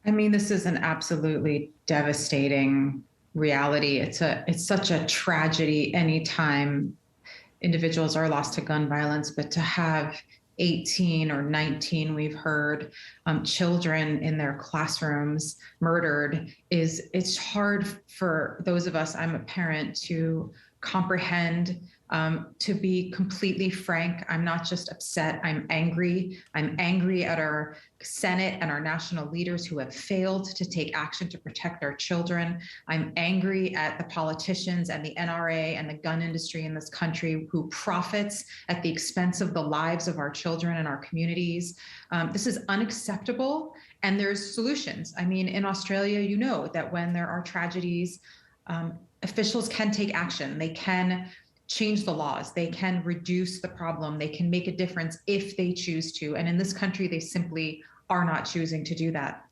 I mean, this is an absolutely devastating reality. It's such a tragedy anytime individuals are lost to gun violence, but to have 18 or 19, we've heard, children in their classrooms murdered is it's hard for those of us. I'm a parent to comprehend. To be completely frank, I'm not just upset, I'm angry. I'm angry at our Senate and our national leaders who have failed to take action to protect our children. I'm angry at the politicians and the NRA and the gun industry in this country who profits at the expense of the lives of our children and our communities. This is unacceptable, and there's solutions. I mean, in Australia, you know that when there are tragedies, officials can take action. They can change the laws. They can reduce the problem. They can make a difference if they choose to. And in this country, they simply are not choosing to do that.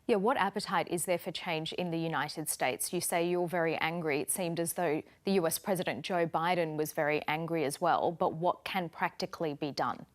Yeah, what appetite is there for change in the United States? You say you're very angry. It seemed as though the US President Joe Biden was very angry as well. But what can practically be done?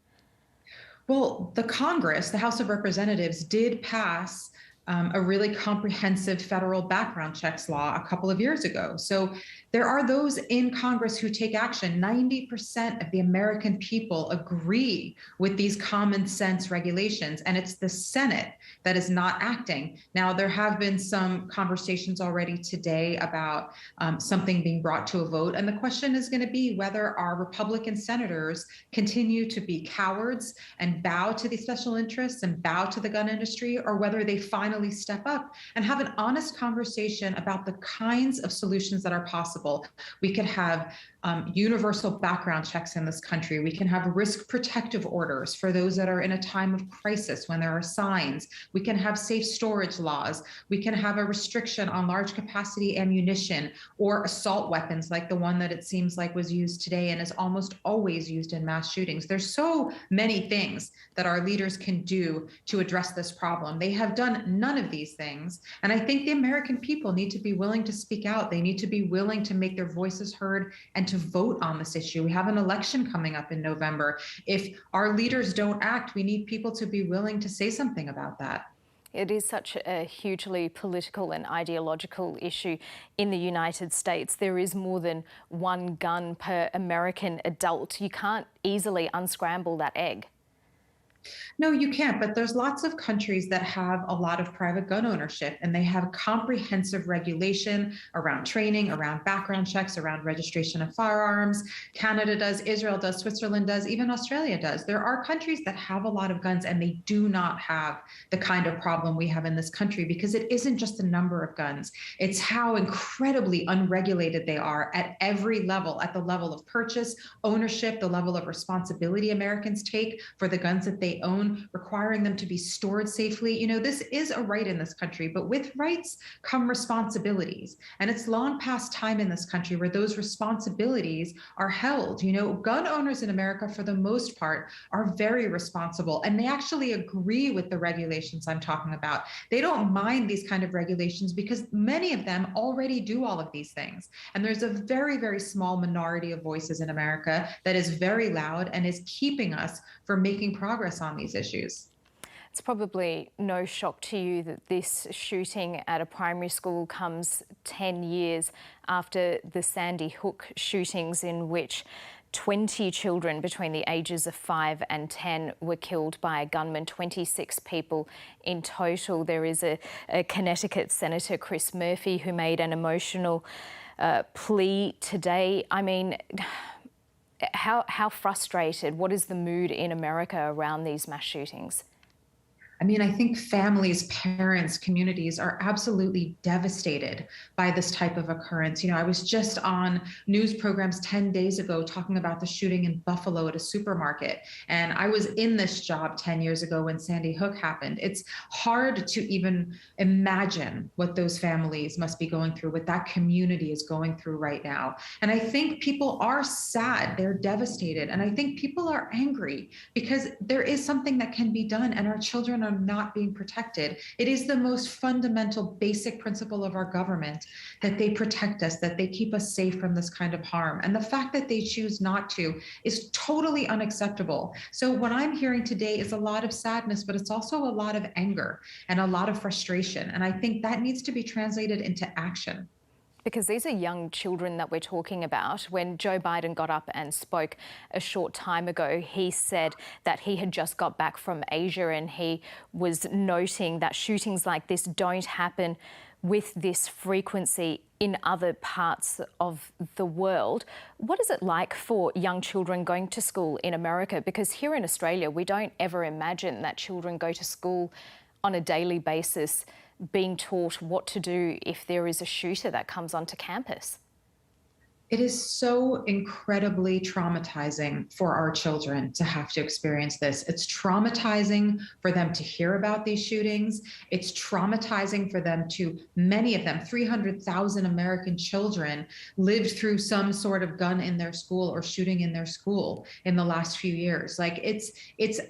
Well, the Congress, the House of Representatives, did pass a really comprehensive federal background checks law a couple of years ago. So there are those in Congress who take action. 90% of the American people agree with these common sense regulations, and it's the Senate that is not acting. Now, there have been some conversations already today about something being brought to a vote, and the question is going to be whether our Republican senators continue to be cowards and bow to the special interests and bow to the gun industry, or whether they finally step up and have an honest conversation about the kinds of solutions that are possible. We could have universal background checks in this country. We can have risk protective orders for those that are in a time of crisis when there are signs. We can have safe storage laws. We can have a restriction on large capacity ammunition or assault weapons like the one that it seems like was used today and is almost always used in mass shootings. There's so many things that our leaders can do to address this problem. They have done none of these things. And I think the American people need to be willing to speak out. They need to be willing to make their voices heard and to vote on this issue. We have an election coming up in November. If our leaders don't act, we need people to be willing to say something about that. It is such a hugely political and ideological issue in the United States. There is more than one gun per American adult. You can't easily unscramble that egg. No, you can't, but there's lots of countries that have a lot of private gun ownership, and they have comprehensive regulation around training, around background checks, around registration of firearms. Canada does, Israel does, Switzerland does, even Australia does. There are countries that have a lot of guns, and they do not have the kind of problem we have in this country, because it isn't just the number of guns. It's how incredibly unregulated they are at every level, at the level of purchase, ownership, the level of responsibility Americans take for the guns that they own, requiring them to be stored safely. You know, this is a right in this country, but with rights come responsibilities. And it's long past time in this country where those responsibilities are held. You know, gun owners in America, for the most part, are very responsible, and they actually agree with the regulations I'm talking about. They don't mind these kind of regulations because many of them already do all of these things. And there's a very, very small minority of voices in America that is very loud and is keeping us from making progress on these issues. It's probably no shock to you that this shooting at a primary school comes 10 years after the Sandy Hook shootings, in which 20 children between the ages of 5 and 10 were killed by a gunman, 26 people in total. There is a Connecticut Senator, Chris Murphy, who made an emotional plea today. I mean, how frustrated, what is the mood in America around these mass shootings? I mean, I think families, parents, communities are absolutely devastated by this type of occurrence. You know, I was just on news programs 10 days ago talking about the shooting in Buffalo at a supermarket. And I was in this job 10 years ago when Sandy Hook happened. It's hard to even imagine what those families must be going through, what that community is going through right now. And I think people are sad, they're devastated. And I think people are angry because there is something that can be done, and our children are background not being protected. It is the most fundamental, basic principle of our government that they protect us, that they keep us safe from this kind of harm. And the fact that they choose not to is totally unacceptable. So what I'm hearing today is a lot of sadness, but it's also a lot of anger and a lot of frustration. And I think that needs to be translated into action. Because these are young children that we're talking about. When Joe Biden got up and spoke a short time ago, he said that he had just got back from Asia, and he was noting that shootings like this don't happen with this frequency in other parts of the world. What is it like for young children going to school in America? Because here in Australia, we don't ever imagine that children go to school on a daily basis being taught what to do if there is a shooter that comes onto campus. It is so incredibly traumatizing for our children to have to experience this. It's traumatizing for them to hear about these shootings. It's traumatizing for them to, many of them, 300,000 American children lived through some sort of gun in their school or shooting in their school in the last few years. Like it's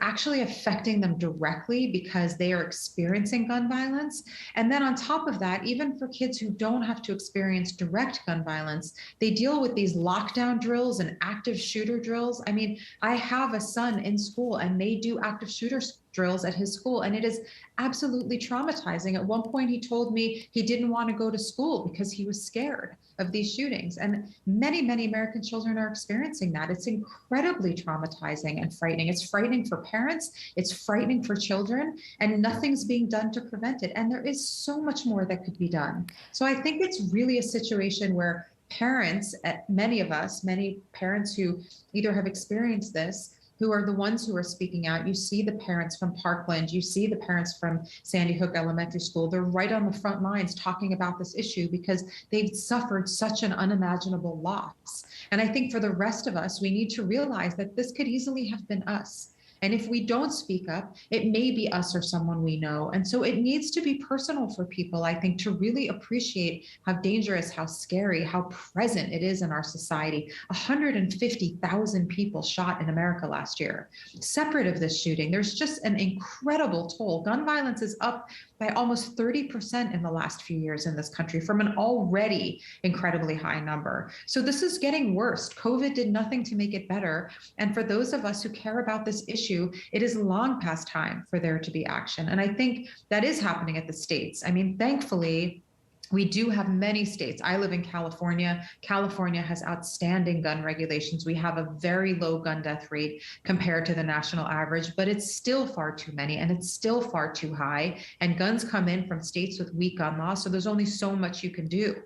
actually affecting them directly because they are experiencing gun violence. And then on top of that, even for kids who don't have to experience direct gun violence, they deal with these lockdown drills and active shooter drills. I mean, I have a son in school and they do active shooter drills at his school, and it is absolutely traumatizing. At one point, he told me he didn't want to go to school because he was scared of these shootings. And many, many American children are experiencing that. It's incredibly traumatizing and frightening. It's frightening for parents, it's frightening for children, and nothing's being done to prevent it. And there is so much more that could be done. So I think it's really a situation where parents, many parents who either have experienced this, who are the ones who are speaking out. You see the parents from Parkland, you see the parents from Sandy Hook Elementary School. They're right on the front lines talking about this issue because they've suffered such an unimaginable loss. And I think for the rest of us, we need to realize that this could easily have been us. And if we don't speak up, it may be us or someone we know. And so it needs to be personal for people, I think, to really appreciate how dangerous, how scary, how present it is in our society. 150,000 people shot in America last year. Separate of this shooting, there's just an incredible toll. Gun violence is up by almost 30% in the last few years in this country from an already incredibly high number. So this is getting worse. COVID did nothing to make it better. And for those of us who care about this issue, it is long past time for there to be action. And I think that is happening at the states. I mean, thankfully, we do have many states. I live in California. California has outstanding gun regulations. We have a very low gun death rate compared to the national average, but it's still far too many and it's still far too high. And guns come in from states with weak gun laws, so there's only so much you can do.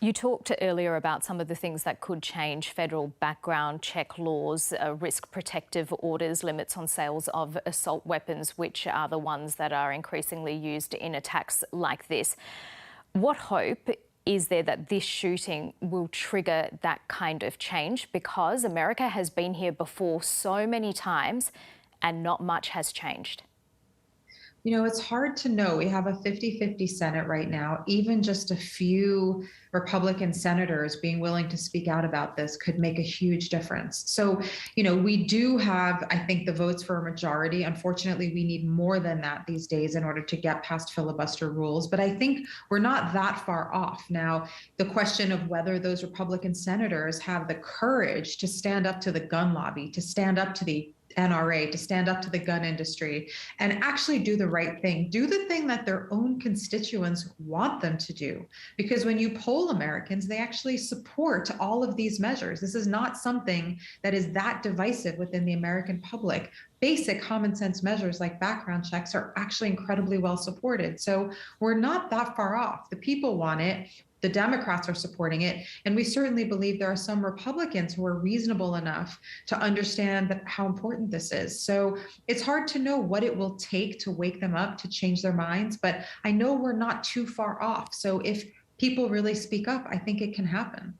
You talked earlier about some of the things that could change: federal background check laws, risk protective orders, limits on sales of assault weapons, which are the ones that are increasingly used in attacks like this. What hope is there that this shooting will trigger that kind of change? Because America has been here before so many times and not much has changed. You know, it's hard to know. We have a 50-50 Senate right now. Even just a few Republican senators being willing to speak out about this could make a huge difference. So, you know, we do have, I think, the votes for a majority. Unfortunately, we need more than that these days in order to get past filibuster rules. But I think we're not that far off. Now, the question of whether those Republican senators have the courage to stand up to the gun lobby, to stand up to the NRA, to stand up to the gun industry and actually do the right thing, do the thing that their own constituents want them to do. Because when you poll Americans, they actually support all of these measures. This is not something that is that divisive within the American public. Basic common sense measures like background checks are actually incredibly well supported. So we're not that far off. The people want it. The Democrats are supporting it. And we certainly believe there are some Republicans who are reasonable enough to understand that how important this is. So it's hard to know what it will take to wake them up, to change their minds. But I know we're not too far off. So if people really speak up, I think it can happen.